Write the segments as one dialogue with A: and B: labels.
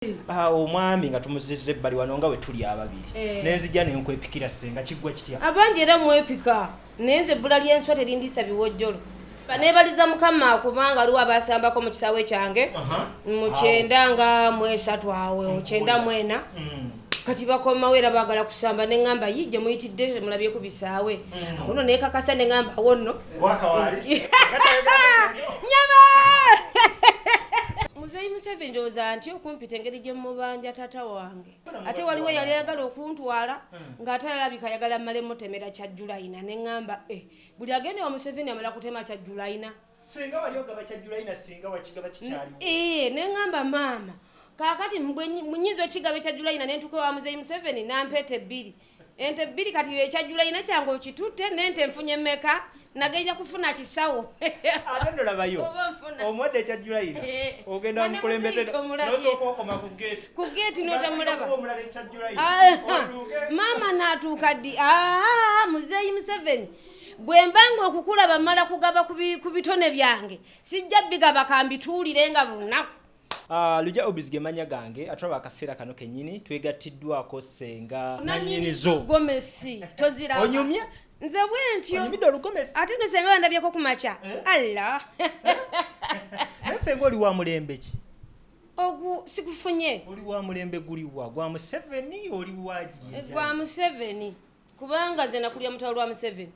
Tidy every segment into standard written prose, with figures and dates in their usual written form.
A: Omwami nga tumuzizze ebbali wano nga we tuli ababiri. Nenzija ne nkwepikira senga kiggwa kitya.
B: Abangi era mwepika. Nenze ebbula ly'enswa terindisa biwojjolo. Neebaliza Mukama kubanga aliwo abasambako mu kisaawe kyange. Mu kyenda nga mwesatu awe, mu kyenda mwena. Kati bakomawo era baagala kusamba ne ngamba yijje muyitidde temulabye ku bisaawe. Ono neekakasa ne ngamba awo nno.
A: Wakawaali.
B: Nyama! Muzeyi Museveni ndowooza nti okumpita engeri gye mubanja taata wange. Ate waliwo yali ayagala okuntwala ng'ate alabika ayagala mmale mutemera kya Julayina ne ngamba buli agende wa Museveni amala kutema kya Julayina.
A: Singa wali ogaba kya Julayina singa wakigaba kikyaliwo.
B: Ne ngamba maama kaakati munyinza okigabe kya Julayina ne ntuuka wa Muzeyi Museveni nampeta ebbiri. Ente bbiri kati ekya Julayina kyange okitutte n'ente nfunye mmeka nagenda kufuna kisawo.
A: Ate ndolabayo omwadde ekya Julayina ogenda mukulembeze n'osooka okoma ku gate.
B: Ku gate n'otamulaba.
A: Omulala ekya Julayina.
B: Maama n'atuuka ddi Muzeyi Museveni bwe mbanga okukulaba mmala kugaba ku bitone byange sijja bigaba kambituulire nga bunaku.
A: Lujja obizige manya gange atulaba akaseera kano kennyini twegattiddwako senga nannyinizo
B: Gomesi tozira
A: onyumya
B: nze bwentyo
A: onyumidde olugomesi
B: ate ne senga bandabyeko ku maca Allah
A: naye senga oli wa mulembe ki
B: ogu sikufunye
A: oli wa mulembe guliwa gwa Museveni oli wagiri
B: gwa Museveni kubanga nze nakulya mutalo lwa Museveni.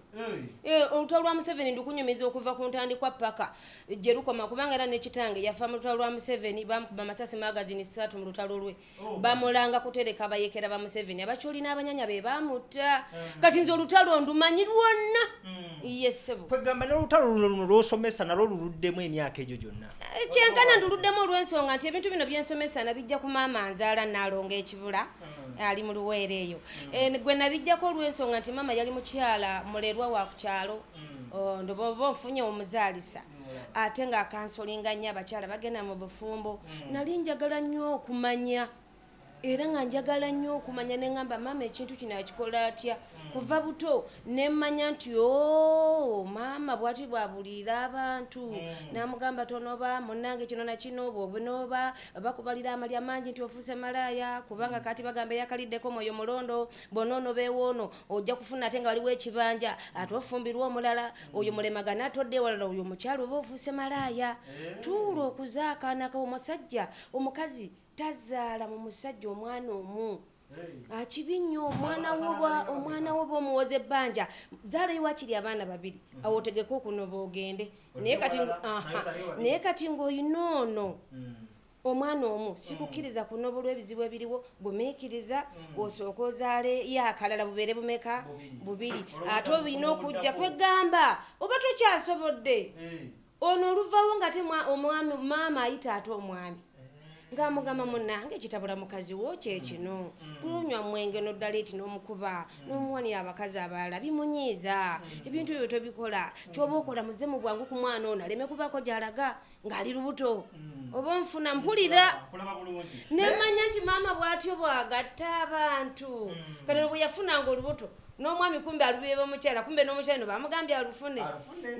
B: Olutalo lwa Museveni ndikunyumiza okuva ku ntandikwa paka gye lukoma kubanga era n'ekitange yafa mu lutalo lwa Museveni bamukuba amasasi magazini 3 mu lutalo lwe bamulanga kutereka bayekera ba Museveni abakyoli n'abanyanya be bamutta kati nze olutalo ndumanyi lwonna yesebo
A: kwegamba n'olutalo luno lw'osomesa nalwo luluddemu emyaka egyo gyonna
B: kyenkana nduluddemu olw'ensonga nti ebintu bino byensomesa nabijja ku maama nzaala naalonga ekibula ali mu luweere eyo gwe nabijjako olw'ensonga nti maama yali mukyala mulerwa wa ku kyalo ndoboba nfunye omuzaalisa ate ng'akansolinga nnyo abakyala bagenda mu bufumbo nali njagala nnyo okumanya era nga njagala nnyo okumanya ne ngamba maama ekintu kino akikola atya kuva buto ne mmanya nti maama bw'ati bw'abulira abantu n'amugamba tonoba munnange kino na kino bw'onoba bakubalira amalya mangi nti ofuuse malaaya kubanga kati bagamba eyakaliddeko mwoyo mulondo bonoono beewoono ojja kufuna ate nga waliwo ekibanja ate ofumbirwa omulala oyo mulemagana atodde ewalala oyo omukyalo oba ofuuse malaaya tuula okuzaakaanaka omusajja omukazi tazaala mu musajja omwana omu akibi nnyo omwana wo bw'omuwoza ebbanja zaalayo wakiri abaana babiri awo otegeka okunoba ogende naye kati ng'oyina ono omwana omu sikukkiriza kunoba olw'ebizibu ebiriwo bumiikiriza osooka ozaale yakalala bubeere bumeka bubiri ate olina okujja kwegamba oba tokyasobodde ono oluvawo nga te omwami maama ayita ate omwami ngamugamba munnange kitabula mukazi wo kyekino bwonywa mwenge noddala eti n'omukuba n'omuwanira abakazi abalala bimunyiiza ebintu ebyo tobikola kyoba okola muzemu bwangu ku mwana ono aleme kubaako gy'alaga ng'ali lubuto oba nfuna mpulira nemanya nti maama bw'atyo bw'agatta abantu kati bwe yafunanga olubuto n'omwami kumbe alubiye mukyala kumbe n'omukyala no bamugambye alufune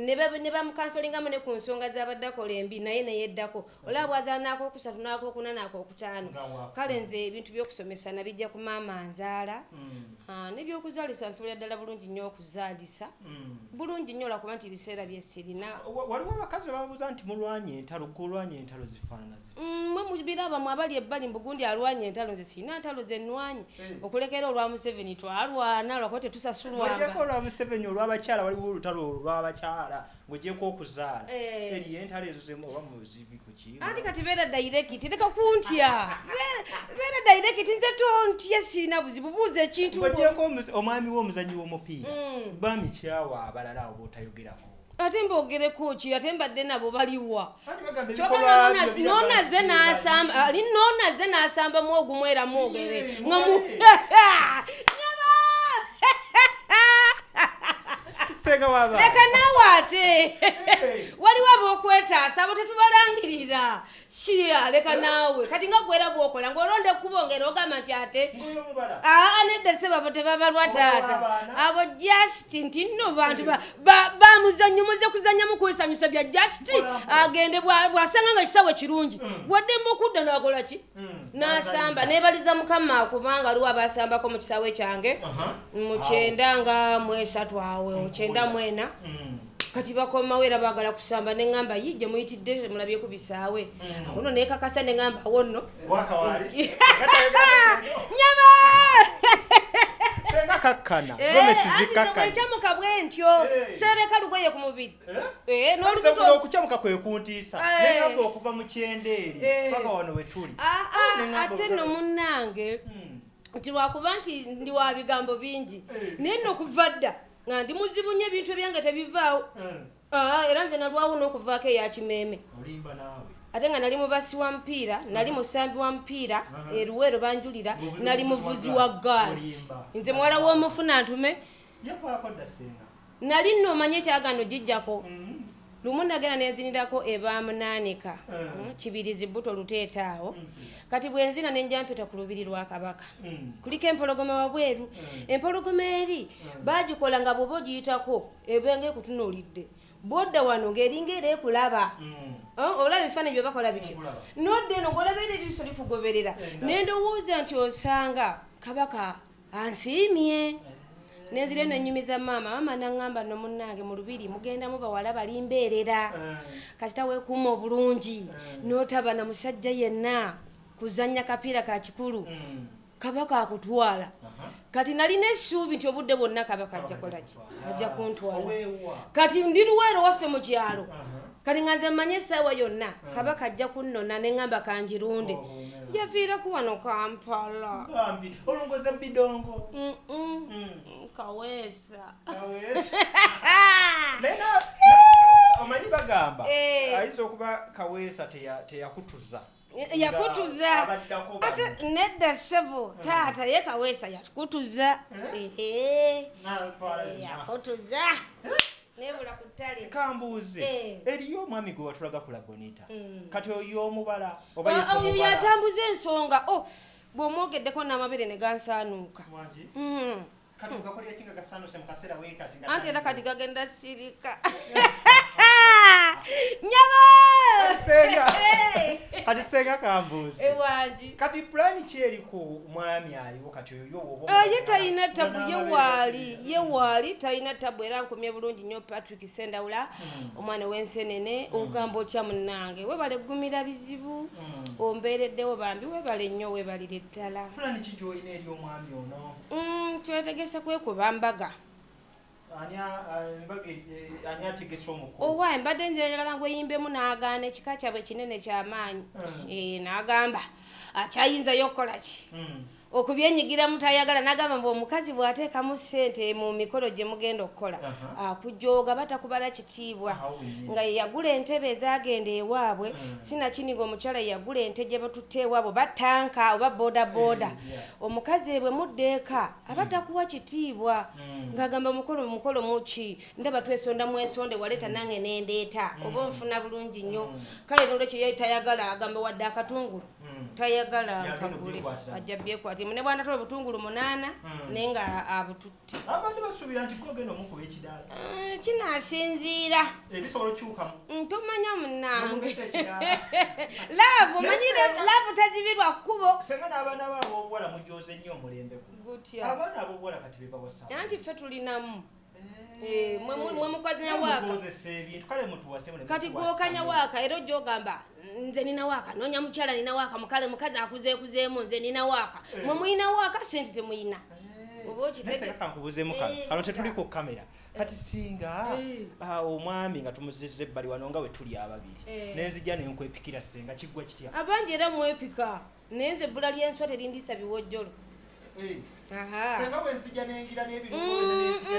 B: ne bamukansolingamu ne ku nsonga z'abadde akola embi naye neyeddako olaba bwazaala n'akokusatu n'akokuna n'akokutaano kale nze ebintu by'okusomesa nabijja ku maama nzaala n'ebyokuzaalisa nsobolera ddala bulungi nnyo okuzaalisa bulungi nnyo olwakuba nti ebiseera byesirina
A: waliwo abakazi babuuza nti mulwanye entalo golwanye entalo zifaanana
B: mwe mubiraba mwe abali ebbali mbugundi alwanye entalo nze sirina ntalo ze nnwanye okulekera olwa Museveni twalwana lwakuba tetusasulwanga
A: olwa Museveni olw'abakyala waliwo olutalo olw'abakyala ng'ogyeko okuzaala eriyo entalo ezo oba muzibi ku ki
B: anti kati beera dayirekiti teka kuntya beera dayirekiti nze tontye sirina buzibu buuza ekintu
A: ng'ogyeko omwami w'omuzanyi w'omupiira bami kyawa abalala oba otayogerako
B: ate mbogereko ki ate mbadde nabo baliwa nonaze n'asamba mwogumu era mwogere
A: senga waba
B: leka nawe ate waliwo abokwetaasa abo tetubalangirira shia leka nawe kati nga gwera bwokola ng'olonda ekkubongera ogamba nti ate nedda sebabo tebabalwa taata abo just nti nno bantu bamuzannyo muze kuzannyamu kwesanyusa bya just agende bw'asanga nga kisawe kirungi waddemu okudda n'akola ki n'asamba neebaliza mukama kubanga aliwo abasambako mu kisaawe kyange mu 9 nga mu 3 awe 9 mu 4 kati bakomawo era baagala kusamba ne ngamba yijje muyitidde mulabye ku bisaawe awono neekakasa ne ngamba awonno nyama
A: senga kakkana gomesizikakkana
B: ekyamuka bwe ntyo seereka lugoye ku mubiri
A: n'olubuto okukyamuka kwe kuntiisa nengamba okuva mu kyendeeri paka wano we tuli
B: ate nno munnange nti lwakuba nti ndi wa bigambo bingi naye nno okuva dda nga ndi muzibu nnyo ebintu ebyange tebivaawo era nze nalwawo n'okuvaako eyakimeeme ate nga nali mubasi wa mupiira nali musambi wa mupiira eruweero banjulira nali muvuzi wa gaali nze muwala w'omufuna ntume nali nno omanye ekyagano gijjako lumu nagenda nenzinirako ebamunaanika kibirizi buto luteetaawo kati bwenzina nenjampita ku lubiri lwa kabaka kuliko empologoma wabweru empologoma eri bagikola nga bwoba ogiyitako ebenga ekutunuulidde bodda wano ng'eringa era ekulaba olaba ebifaananyi bye bakola bityo nodda eno ng'olaba era eriiso likugoberera nendowooza nti osanga kabaka ansiimye nenzire nenyumiza mama nangamba no munnange mu lubiri mugenda mu bawala balimbeerera kasita weekuuma obulungi n'otaba na musajja yenna kuzannya kapiira ka kikulu kabaka akutwala kati nalina essuubi nti obudde bwonna kabaka ajja kolaki ajja kuntwala kati ndi luweero waffe mu kyalo kati nga nze mmanye essaawa yonna kabaka ajja kunnona ne ngamba kanjirunde yaviiraku wano Kampala
A: olongoza bidongo
B: kaweesa
A: omanyi bagamba ayinza okuba kaweesa teyakutuza
B: yakutuza ate nedda ssebo taata ye kaweesa yakutuza yakutuza nebula ku ttale
A: kambuuze eriyo omwami gwe watulaga ku Labonita kati oyo omubala
B: oyo yatambuza ensonga bw'omwogeddeko n'amabere ne gansaanuuka anti era kati gagenda sirika nyama
A: kati senga kambuuze
B: ewangi
A: kati pulani kyeri ku mwami aliwo kati oyo
B: ye talina tabu ye waali talina tabu era nkomye bulungi nnyo Patrick Sendawula omwana w'ensenene ogamba otya munnange webale ggumira bizibu ombeereddewo bambi webale nnyo webalire ddala
A: pulani ki gy'olina eri omwami ono
B: twetegese kwekuba mbaga
A: ani ategese omukolo
B: owaye mbadde njagala ngweyimbemu n'agaana ekika kyabwe kinene ky'amaanyi n'agamba akyayinzayo okukola ki okubyenyigira mutayagala n'agamba mbu omukazi bw'ateekamu ssente mu mikolo gye mugenda okukola akujooga batakubala kitiibwa nga yeyagula entebe ezagenda ewaabwe sinakiniga omukyala yeyagula ente gye batutte ewaabwe batanka oba boodabooda omukazi bwe muddeeka abatakuwa kitiibwa ng'agamba mukolo muki ndaba twesonda mwesonde waleeta nange nendeeta oba onfuna bulungi nnyo kale nolwekyo ye tayagala agamba wadde akatungulu tayagala nkagule ajja byekwati ne bwana tola obutungulu 8 naye nga abututte
A: abantu basuubira nti gwogenda omukuba ekidaala
B: kinaasinziira
A: ebisobola okyukamu
B: ntomanya munnange laavu tazibirwa kkubo
A: senga n'abaana b'ab'obuwala mujooze nnyo omulembe
B: gutya
A: abaana ab'obuwala kati bebawasa
B: anti ffe tulinamu mwe mukwazanya waaka kati gwokanya waaka era ojogamba nze nina waaka noonya mukyala nina waaka mukale mukazi akuzeekuzeemu nze nina waaka mwe muyina waaka sente temuyina
A: kankubuzeemu kano tetuli ku kamera kati singa omwami nga tumuzizza ebbali wano nga we tuli ababiri nenzijja nenkwepikira senga kiggwa kitya
B: abangi era mwepika naye nze ebbula ly'enswa terindisa biwojjolo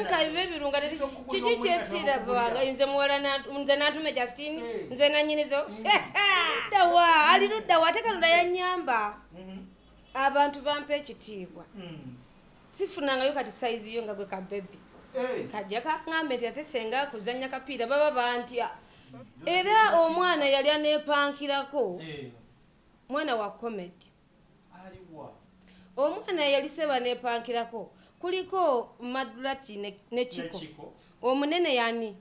B: kabibe ebirunga kiki kyesirabanga nze natume Justine nze nanyinizo dawa ali luddawa ate Katonda yanyamba abantu bampa ekitiibwa sifunangayo kati saizi yo nga gwe kabebi kajja kaŋŋambe nti ate senga kuzannya kapiira baba bantya era omwana yali aneepankirako mwana wa comedy omwana yali seba neepankirako kuliko Madulati ne Chiko omunene yani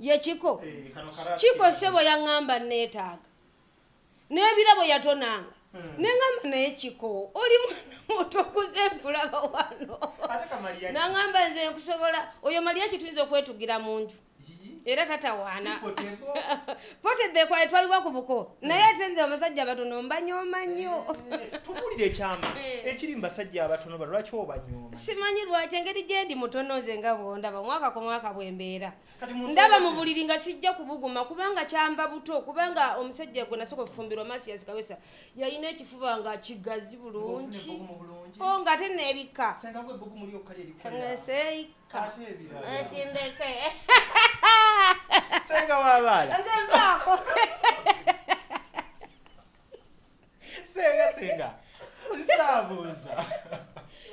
B: ye Chiko Chiko sebo yaŋŋamba neetaaga n'ebirabo yatonanga neŋŋamba naye Chiko oli mwana muto kuze mpulaba wano naŋŋamba nze nkusobola oyo Maria kituyinza okwetugira mu nju era tatawaana Potebe kwa twaliwa ku buko naye ate nze abasajja abatono mbanyooma nnyo
A: tubulire ekyama ekiri mu basajja abatono lwaki obanyooma
B: simanyi lwaki engeri gye ndi mutono nze nga bwondaba mwaka ku mwaka bwembeera ndaba mu buliri nga sijja kubuguma kubanga kyamba buto kubanga omusajja gwe nasooka okufumbirwa Masias Kawesa yalina ekifuba nga kigazi bulungi nga ate neebikka
A: senga wabala senga nsabuuza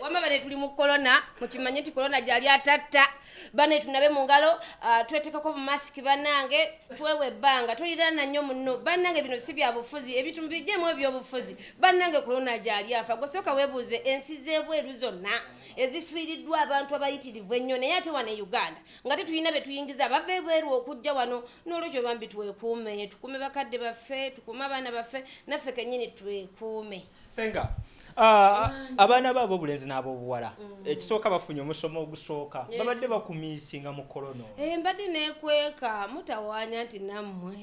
B: wamabale tuli mu corona mukimanye nti corona gyali atatta bane tunabe mu ngalo twetekako mu mask banange twewe ebbanga tulirana nnyo muno banange bino si bya bufuzi ebitundu bijjemu eby'obufuzi banange corona gyali afa gosooka weebuuze ensi z'ebweru zonna ezifiiriddwa abantu abayitirivu ennyo naye ate wano e Uganda nga tetulina be tuyingiza bava ebweru okujja wano n'olwekyo bambi twekuume tukume bakadde baffe tukume abaana baffe naffe kennyini twekuume
A: senga abaana baabo obulenzi n'ab'obuwala ekisooka bafunye omusomo ogusooka babadde bakumiisinga mu korona
B: mbadde neekweka mutawaanya nti nammwe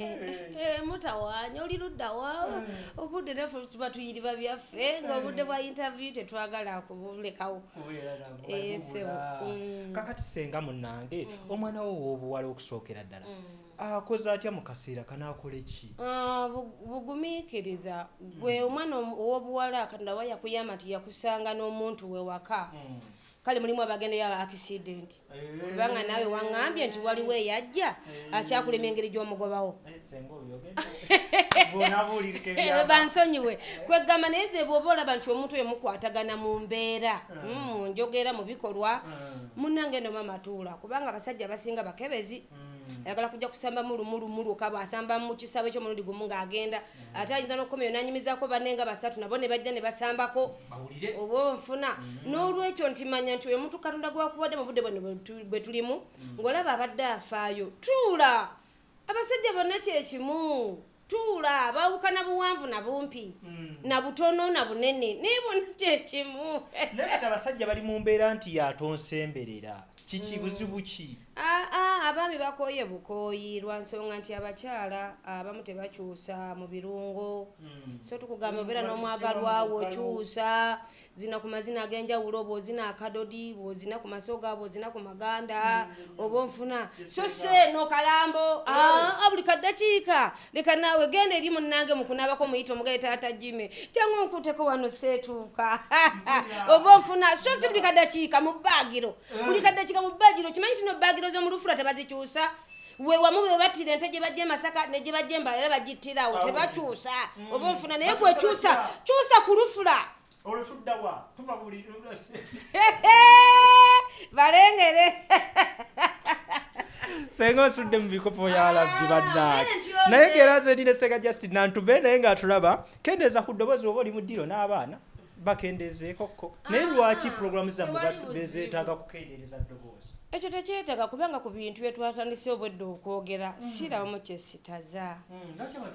B: mutawaanya oli ludda waawo obudde naffe tuba tuyiriba byaffe nga obudde bwa interview tetwagala kubulekawo
A: kakati senga munnange omwana wo ow'obuwala okusookera ddala akoze atya mu kaseera kanaakola ki
B: bugumiikiriza gwe omwana ow'obuwala Katonda wa yakuyamba nti yakusanga n'omuntu we waka kale mulimu abagendeyo aba accident kubanga naawe waŋŋambye nti waliwo eyajja akyakulema engeri gy'omugobawo bansonyiwe kwegamba naye ze bw'oba olaba nti omuntu oyo mukwatagana mu mbeera mu njogera mu bikolwa munnange no mama tuula kubanga abasajja abasinga bakebezi ayagala kujja kusamba mulumulumulu kaba asamba mu kisawe ky'omulundi gumu ng'agenda ate ayinza n'okukomyayo n'anyumizaako banne nga basatu nabo ne bajja ne basambako oba nfuna n'olwekyo nti manya nti oyo omuntu Katonda gwakuwadde mu budde bwe tulimu ng'olaba abadde afaayo tuula abasajja bonna kyekimu tuula bawukana buwanvu na bumpi na butono na bunene naye bonna kyekimu
A: naye kati abasajja bali mu mbeera nti yatonsemberera kiki buzibu ki
B: abaami bakooye bukooyi lwa nsonga nti abakyala abamu tebakyusa mu birungo so tukugamba obeera n'omwagalwawo okyusa zina ku mazina ag'enjawulo oba ozina akadodi bw'ozina ku masoga bw'ozina ku maganda oba onfuna so se n'okalambo buli kaddakiika leka naawe genda eri munnange mu kunaabako muyita omugaye taata Jime cyangwa onkuteko wano seetuuka oba onfuna so si buli kaddakiika mu bbaagiro buli kaddakiika mu bbaagiro kimanyi tino bbaagiro z'omulufula tebazikyusa we wamu be battira ente gye bajja Masaka ne gye bajja Mbala era bagittirawo tebakyusa oba onfuna naye gwe kyusa ku lufula
A: olutuddawa tuva buli
B: balengere
A: senga osudde mu bikopo byalabbi baddaaki naye geraze ndine Sega Justin nantube naye ng'atulaba kendeeza ku ddoboozi oba oli mu ddiro n'abaana bakendezeekoko naye lwaki pulogulaamu zammwe bezeetaaga kukendeereza ddoboozi
B: ekyo tekyetaaga kubanga ku bintu bye twatandise obwedde okwogera sirabamu kyesitaza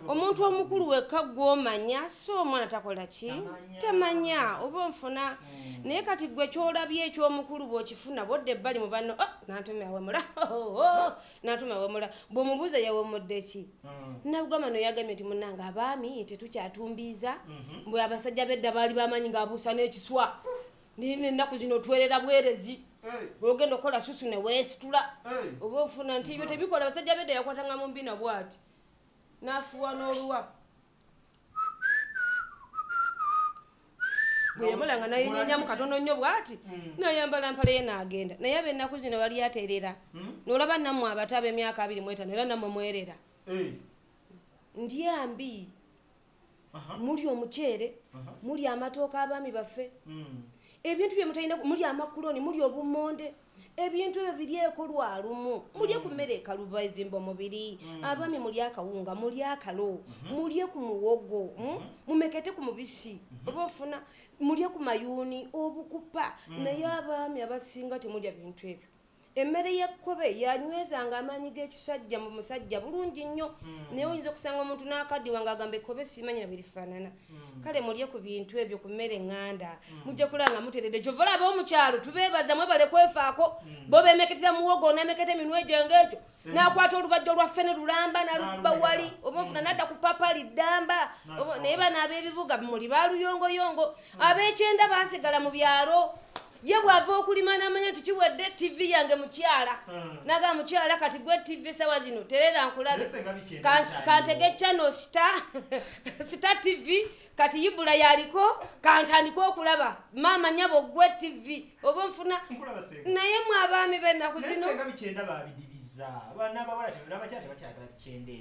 B: omuntu omukulu wekka gw'omanya so omwana takola ki tamanya oba nfuna naye kati gwe kyolabye eky'omukulu bw'okifuna bodde ebbali mu banno nantumya wemula nantumya wemula bw'omubuuza yawemudde ki nabugamba noyagambye nti munnange abaami tetukyatumbiiza bwe abasajja bedda baali bamanyi ng'abuusa n'ekiswa n'ennaku zino otwerera bwerezi bw'ogenda okukola susu ne weesitula oba ofuna nti ebyo tebikola abasajja bedda yakwatanga mu mbina bw'ati n'afuwa n'oluwa bwe yamulanga nayenyenyamu katono nnyo bw'ati nayambala mpala ye n'agenda naye ab'ennaku zino bali ateerera n'olaba nammwe abato ab'emyaka 25 era nammwe mwerera ndyambi muli omuceere muli amatooka abaami baffe ebintu bye mutalina muli amakuloni muli obumonde ebintu ebyo biryeko lwalumu mulye ku mmere ekaluba ezimba omubiri abaami mulye akawunga mulye akalo mulye ku muwogo mumekete ku mubisi oba ofuna mulye ku mayuuni obukupa naye abaami abasinga temulya bintu ebyo emmere y'ekkobe yanywezanga amaanyi g'ekisajja mu musajja bulungi nnyo naye oyinza okusanga omuntu n'akaddiwa ng'agamba ekkobe simanyi na birifaanana kale mulye ku bintu ebyo ku mmere ŋŋanda mujja kulanga muteredde kyova olaba omukyalo tubeebaza mwebale kwefaako bo beemeketera muwogo n'emeketa eminwe gyange egyo n'akwata olubajjo lwa ffene lulamba n'alukuba wali oba ofuna n'adda ku papali ddamba naye bano ab'ebibuga muli baaluyongoyongo ab'ekyenda baasigala mu byalo ye bw'ava okulima n'amanya nti kiwedde tv yange mukyala naga mukyala kati gwe tv sawa zino terera nkulabe kantege channel star tv kati yibula yaliko kantandika okulaba mama nyabo gwe tv oba nfuna naye mwe abaami b'ennaku zino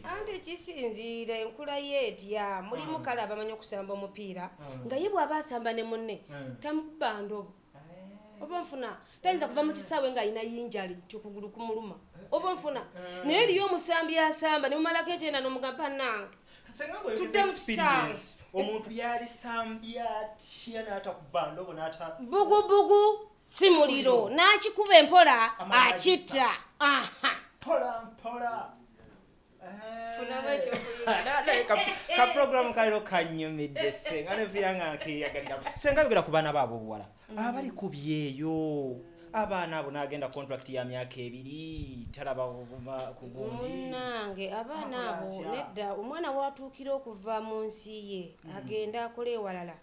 B: anti kisinziire enkula yeetya mulimu kale abamanyi okusamba omupiira nga ye bw'aba asamba ne munne tamukuba ndobo oba nfuna tayinza kuva mu kisaawe ng'alina yinjali kyokugulu kumuluma oba nfuna naye eriyo omusambi asamba ne mumalako ekyenda n'omugamba nange tudde mu kisaawe
A: omuntu yalisambya atya n'atakuba ndobo
B: bugubugu si muliro n'akikuba empola akitta
A: mpola ka program kaliro kanyumidde senga nevuyanga nkeyagalira senga bigera ku baana baabo obuwala abali ku byeyo abaana abo n'agenda contract ya myaka 2 talaba ku gundi
B: munnange abaana abo nedda omwana watuukira okuva mu nsi ye agenda akole ewalala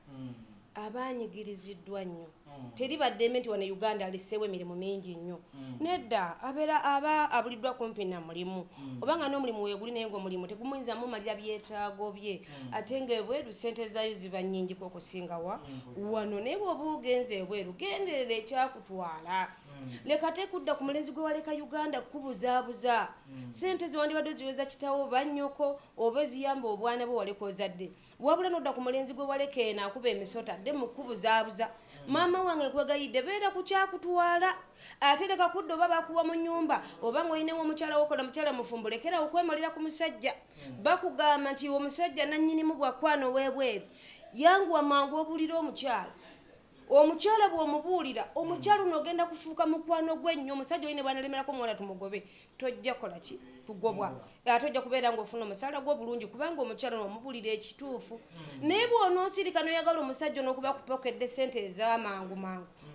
B: abanyigiriziddwa nnyo teri badde nti wano Uganda aliseewo emirimu mingi nnyo nedda aba abuliddwa kumpi na mulimu obanga n'omulimu weeguli naye ng'omulimu tegumuyinza mumalira byetaago bye ate ng'ebweru ssente zaayo ziba nnyingiko okusingawa wano naye bw'oba ogenze ebweru genderera ekyakutwala leka tekudda ku mulenzi gwe waleka Uganda kubuzaabuza ssente ziwandibadde ziweza kitawo oba nnyoko oba eziyamba obwana bwe waleka ozadde wabula nodda ku mulenzi gwe waleka eno akuba emisota dde mu kubuzaabuza maama wange kwegayidde beera ku kyakutwala ate leka kudda oba bakuwa mu nnyumba oba ng'oyinewo omukyala wokola mukyala mufumbo lekera okwemalira ku musajja bakugamba nti omusajja nannyinimu bwakwana ow'ebweru yanguwa mangu obuulira omukyala bw'omubuulira omukyala uno ogenda kufuuka mukwano gw'ennyo omusajja oyine bwanalemerako muwala tumugobe tojja kola ki kugobwa ate ojja kubeera ng'ofuna omusaala gwo bulungi kubanga omukyala n'omubuulira ekituufu naye bw'onoosirika n'oyagala omusajja n'okuba kupokedde ssente ez'amangu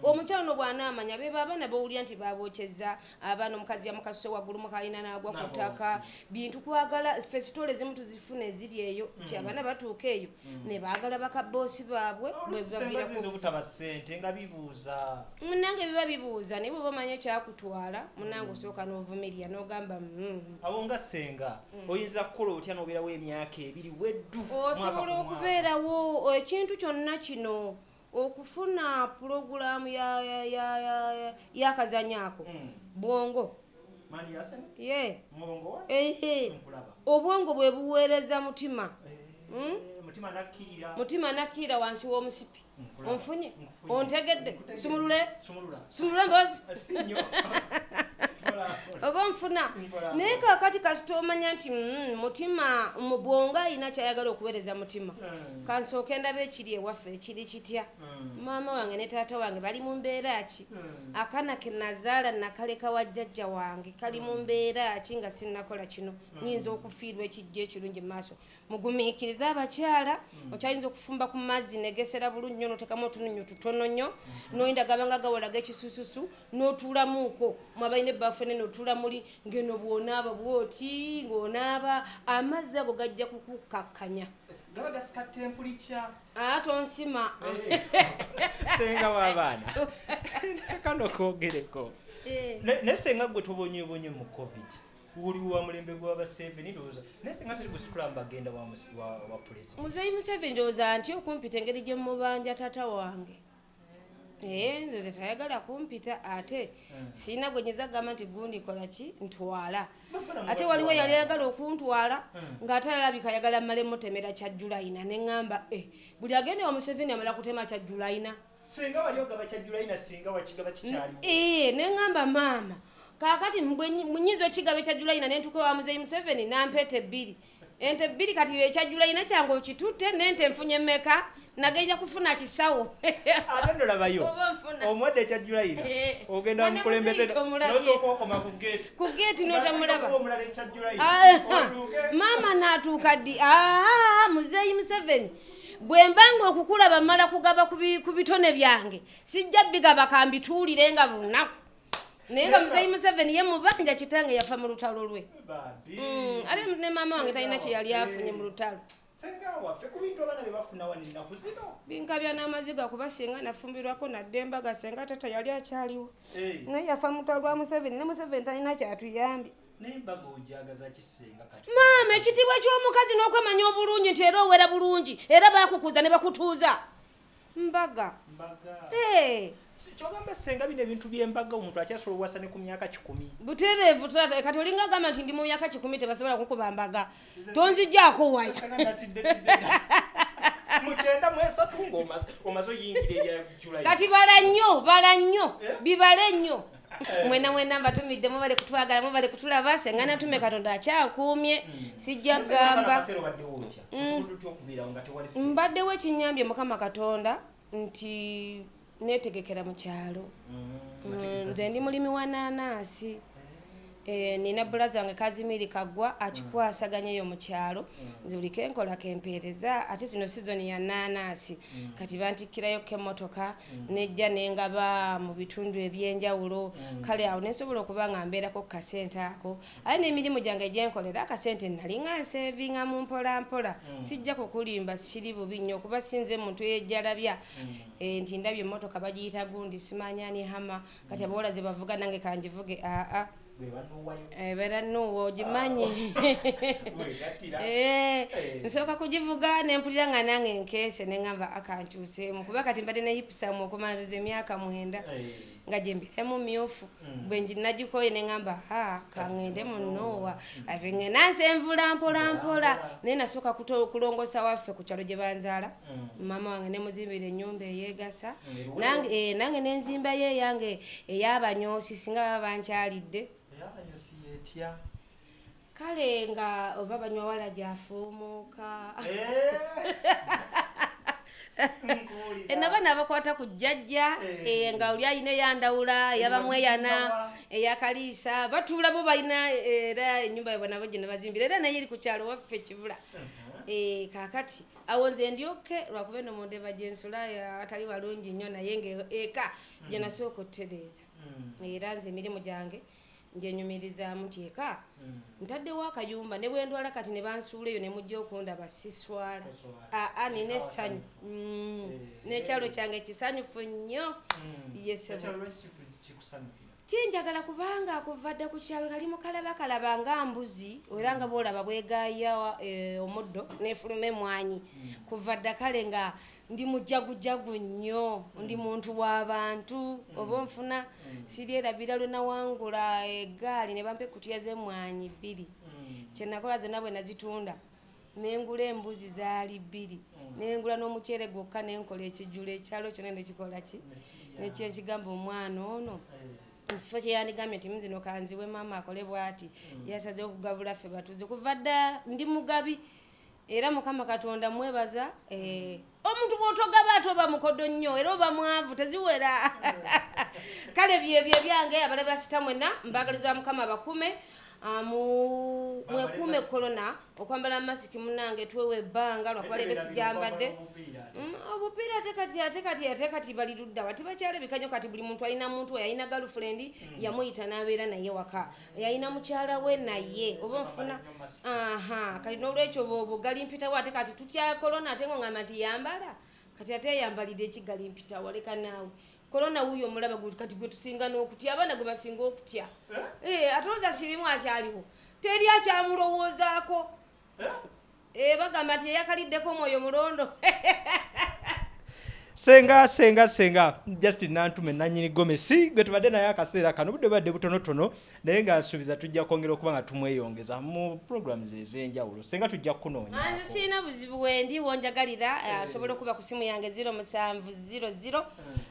B: omukyala no bw'anaamanya be baaba nabowulira nti baabokyezza abaana omukazi yamukasuse waggulu mukalina n'agwa ku ttaka bintu kwagala fesitole ezimu tuzifuna eziri eyo nti abaana batuuka eyo ne baagala bakaboosi baabwe bwe baviirako
A: sente nga bibuuza
B: munnange biba bibuuza naye bw'oba omanyi ekyakutwala munnange osooka n'ovumirira n'ogamba
A: abo nga senga oyinza kukola otya n'obeerawo emyaka 2 weddu
B: osobola okubeerawo ekintu kyonna kino okufuna pulogulaamu y'akazanyaako bwongo obwongo bwe buweereza mutima mutima nakkirira wansi w'omusipi onfunye ontegedde sumulule mbozi oba nfuna naye kakati kasita omanya nti mutima mu bwongo alina kyayagala okuweereza mutima kansooke ndaba ekiri ewaffe ekiri kitya maama wange ne taata wange bali mu mbeera ki akaana ke nazaala nakaleka wa jjajja wange kali mu mbeera ki nga sinnakola kino nyinza okufiirwa ekijja ekirungi mu maaso mugumiikirize abakyala okyayinza okufumba ku mazzi negesera bulungi nnyo n'otekamu otunnyo tutono nnyo n'oyinda gabanga gawolaga ekisususu n'otuulamuuko mwabalina ebbafu enene otuula muli ngeno bw'onaaba bw'oti ng'onaaba amazzi ago gajja kukukakkanya
A: gaba gasikatta empulikya
B: tonsima
A: senga w'abaana kano koogereko naye senga gwe tobonyebonye mu covid uli wa mulembe gwa Museveni ndowooza naye singa teri gusikulamba agenda wa pulesi
B: muzeyi Museveni ndowooza nti okumpita engeri gye mubanja taata wange ndoze tayagala kumpita ate sina gwe nyiza gamba nti gundi kola ki ntwala ate waliwo yali ayagala okuntwala ng'ate alabika ayagala mmale mutemera kya Julayina ne ŋŋamba buli agenda wa Museveni amala kutema kya Julayina
A: Singa wali ogaba kya July na singa wakigaba kikyali.
B: Ne ngamba mama. Kakati munyizo kigabe kya July na nentuko wa Muzeyi Museveni nampete 2. Ente 2 kati ekya July na kyango kitute nente mfunye meka nageja kufuna kisawo.
A: Ate ndolabayo. Omwede ekya July na. Ogenda mukulembeze nosoko okoma ku gate.
B: Ku gate notamulaba.
A: Omulala ekya July.
B: Mama natuka ddi. Muzeyi Museveni. Bwembanga okukulaba mala kugaba ku bitone byange. Sijja bigaba kambituulire nga bunaku. Nenga Muzeyi Museveni ye mubanja kitange yafa mu lutalo lwe. Ale ne mama wange talina kye yali afunye mu lutalo.
A: Senga waffe ku bintu abana bye bafuna wani nnaku zino.
B: Binkabya n'amaziga kubasinga nafumbirwako naddemba gasenga tata yali akyaliwo. Naye yafa mu lutalo lwa Museveni ne Museveni talina kyatuyambye.
A: Nembaga ojagaza kisenga kati.
B: Mama ekitibwa ky'omukazi n'okwemanya obulungi nti era owera bulungi era bakukuza ne bakutuuza. Mbaga.
A: Kyogamba senga bino ebintu by'embaga omuntu akyasobola okuwasa ne ku myaka 10.
B: Butereevu tata kati olinga gamba nti ndi mu myaka 10 tebasobola kunkuba mbaga. Tonzijjaako waya.
A: Mukyenda mwesatu ng'omaze oyingira erya July.
B: Kati bala nnyo bibale nnyo. Mwena mbatumidde mubale kutwagala mubale kutulaba senga natume Katonda akyankuumye sijja gamba. Mbaddewo ekinyambye Mukama Katonda nti netegekera mu kyalo. Nze ndi mulimi wa naanasi. Nina brother wange Kazimiri Kagwa akikwasaganya eyo mu kyalo. Nze buli kenkola kempeereza ate zino season ya naanasi. Kati bantikirayo k'emmotoka nejja nengaba mu bitundu ebyenjawulo. Kale awo nesobola okuba nga mbeerako ku kasente ako. Aye n'emirimu gyange gyenkolera akasente nali nga nsevinga mu mpola. Sijja kukulimba kiri bubi nnyo kuba sinze muntu yejjalabya. Nti ndabye emmotoka bagiyita gundi simanyani hama. Kati abawala ze bavuga nange kanjivuge Bera nuwo ogimanyi. Nsooka kugivuga nempulira nga nange enkeese ne ngamba akankyuseemu kuba kati mbadde ne hipusamu okumaliriza emyaka 9 nga gyembiremu myufu. Bwe nagikoye ne ngamba kangende mu Nowa ate ngenda nsenvula mpola naye nasooka kulongosa waffe ku kyalo gye banzaala. Mama wange ne muzimbira ennyumba eyeegasa nange nenzimbayo eyange ey'abanyoosi singa baba bankyalidde. Kale nga oba banywa wala gyafuumuuka. Nabana abakwata ku jjajja nga oli ayina eyandawula eyabamweyana eyakaliisa batuula bo balina era ennyumba yabwe nabo gye ne bazimbira era naye eri ku kyalo waffe Kibula. Kaakati awo nze ndyoke lwakuba eno Mondeba gye nsula atali walungi nnyo naye ng'eka gye nasooka ottereeza. Era nze emirimu gyange njenyumirizaamu nti eka ntaddewo akayumba ne bwe ndwala kati ne bansuula eyo ne mujja okundaba siswala. Nina essanyu. N'ekyalo kyange kisanyufu nnyo. Kinjagala kubanga kuva dda ku kyalo nali mukalabakalaba nga mbuzi era nga boolaba bwegaaya omuddo n'efuluma emwanyi. Kuva dda kale nga ndi mujagujagu nnyo ndi muntu w'abantu oba nfuna siryerabira lwe nawangula eggaali ne bampa ekkutiya z'emmwanyi 2. Kye nakola zonna bwe nazitunda nengula embuzi zaali 2 nengula n'omuceere gwokka nenkola ekijjulo ekyalo kyonna nekikola ki nekyenkigamba omwana ono ffe kyeyandigambye nti muzino kanziwe maama akole bw'ati yasazeho okugabula ffe batuze kuva dda ndi mugabi era Mukama Katonda mwebaza. Omuntu bw'otogaba ate oba mukodo nnyo era oba mwavu teziwera. Kale byebyo byange abale basita mwenna mbagaliza Mukama bakume mwekuume korona okwambala masiki munange twewe ebbanga lwakuba leero sijambadde. Obupiira ate kati bali ludda wati bakyale bikanyo kati buli muntu alina muntu we yalina girlfriend yamuyita n'abeera naye waka yalina mukyala we naye oba nfuna kati n'olwekyo bugali mpitawo ate kati tutya korona ate ngo ngamba nti yambala kati ate yambalidde ekigali mpitawo leka naawe korona wuyo omulaba kati gwe tusinga n'okutya abaana gwe basinga okutya. Atooza sirimu akyaliwo teri akyamulowoozaako. Bagamba nti eyakaliddeko omwoyo mulondo.
A: senga Justin Nantume nanyini Gomesi gwe tubadde naye akaseera kano budde badde butonotono naye nga nsuubiza tujja kwongera okuba nga tumweyongeza mu programs ez'enjawulo senga tujja kunoonya
B: nze siina buzibu bwendi wonjagalira asobola okuba ku simu yange 0700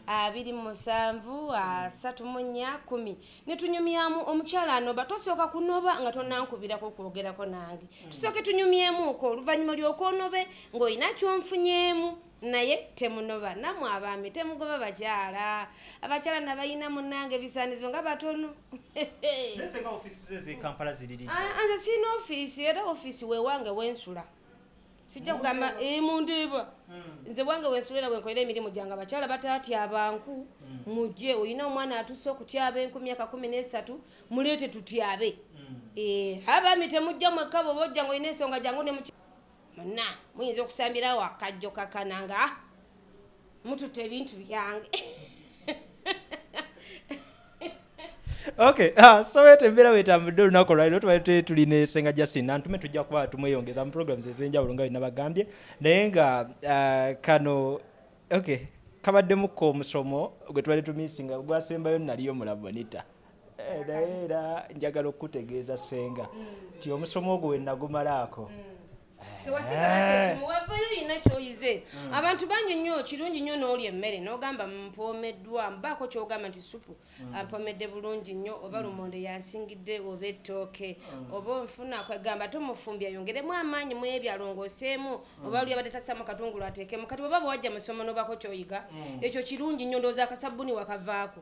B: 27 netunyumyamu omukyala anoba tosooka kunoba nga tonankubirako kwogerako nange tusooke tunyumyemuko oluvannyuma ly'okwonobe ng'olina kyonfunyemu naye temunoba namwe abaami temugoba bakyala abakyala nabayina munange bisaanizo nga batono
A: nze
B: siina ofiisi era ofiisi wewange wensula sijja kugamba mundiba nze bwange wensulera bwenkolera emirimu gyange abakyala batatya abantu mujje olina omwana atuse okutyaba enku myaka 13 muleete tutyabe abaami temujja mwekka bw'obojja ng'olina ensonga jangu ne muna muyinza okusambirawo akajjo kakananga mututte ebintu byange
A: Okay, so wetembera wetambudde olunaku olwaliro tubadde tulina Senga Justin Nantume tujja kuba tumweyongeza mu programs ez'enjawulo nga bwe nabagambye naye nga kano okay kabaddemuko omusomo gwe tubadde tumisinga gwasembayo naliyo mulabonita naye era njagala okutegeeza Senga ti omusomo ogwo we nagumalaako
B: tewasigalakimuwavayo yina kyoyize abantu bangi nnyo kirungi nnyo n'olya emmere n'ogamba mpoomeddwa mbaako kyogamba nti supu ampomedde bulungi nnyo oba lumonde yansingidde oba ettooke oba nfuna kwegamba tomufumbya yongeremu amaanyi mu ebyalongooseemu oba oli abadde tasaamu katungulu ateekemu kati bw'oba bw'owajja musomo n'obaako kyoyiga ekyo kirungi nnyo ndowooza akasabbuuni wakavaako